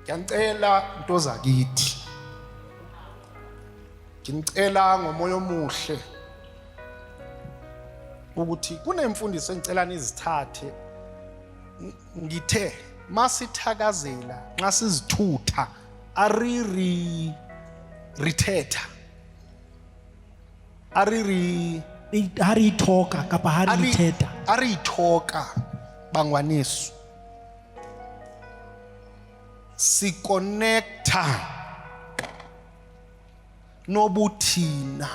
Ngiyacela into zakithi. Ngicela ngomoya omuhle ukuthi kunemfundiso engicela nizithathe. Ngithe masithakazela nxa sizithutha rithetha hari talka kapa hari thetha ithoka bangwanesu si connecta nobuthina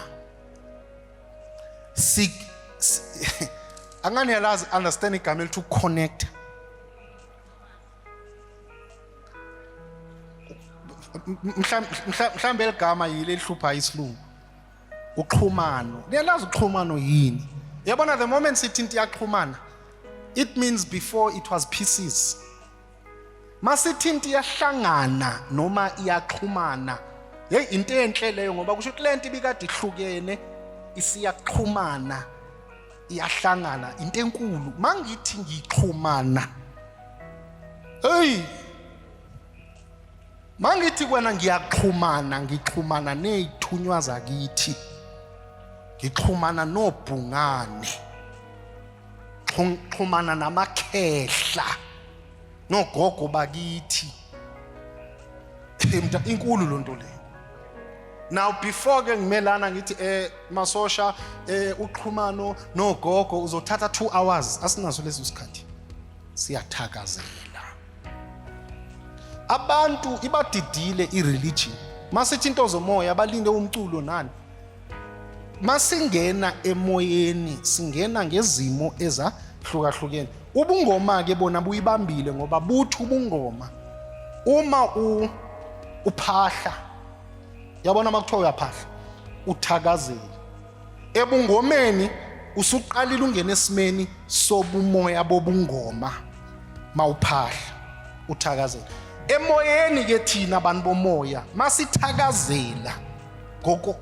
angani yalazi understand igama to connect. Mhlambe eligama yile lihlupha isilungu uxhumano. Niyalazi uxhumano yini? Yabona, the moment sithi into yaxhumana, it means before it was pieces. Masithi into iyahlangana noma iyaxhumana, hey into enhle leyo, ngoba kusho ukuthi lento ibikade ihlukene isiyaxhumana iyahlangana, into enkulu. Mangithi ngixhumana, hey mangithi kwena ngiyaxhumana, ngixhumana nezithunywa zakithi, ngixhumana nobhungane, xhumana namakhehla nogogo bakithi. Inkulu lonto le. Now before ke ngimelana ngithi masosha uxhumano nogogo uzothatha 2 hours, asinaso leso sikhathi. Siyathakazela. Abantu ibadidile ireligion. Masithi into zomoya balinde umculo nani. Masingena emoyeni singena ngezimo ezahlukahlukene. Ubungoma ke bona buyibambile ngoba buthi ubungoma uma uphahla, yabona makuthiwa uyaphahla uthakazela ebungomeni, usuqalile ungena esimeni sobumoya bobungoma mawuphahla uthakazela. Emoyeni ke thina abantu bomoya masithakazela ngoko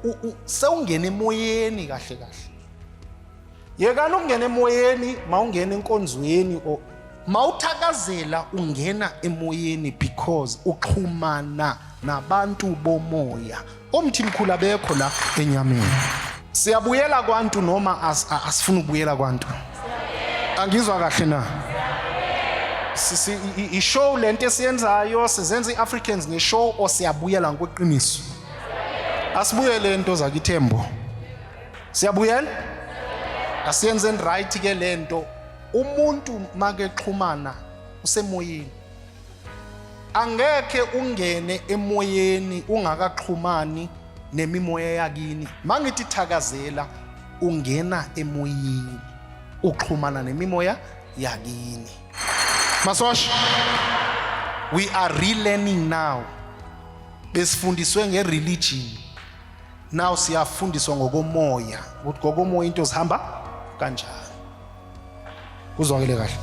sewungena emoyeni kahle kahle. Yekani ukungena emoyeni mawungena enkonzweni o mawuthakazela ungena emoyeni because uxhumana nabantu bomoya. Omthimkhulu abekho la enyameni. Siyabuyela kwantu noma asifuna ukubuyela kwantu? Angizwa kahle na? I-show lento esiyenzayo sizenza i-Africans nge-show o siyabuyela ngokweqiniso? Asibuyele into zakithembo. Siyabuyela? Asiyenzeni right ke lento. Umuntu make xhumana usemoyeni. Angeke ungene emoyeni ungakaxhumani nemimoya yakini. Mangithi thakazela ungena emoyeni uxhumana nemimoya yakini. Masosh, we are relearning now. Besifundiswe nge-religion. Now siyafundiswa ngokomoya. Ukuthi ngokomoya into zihamba kanjani. Kuzwakele kahle.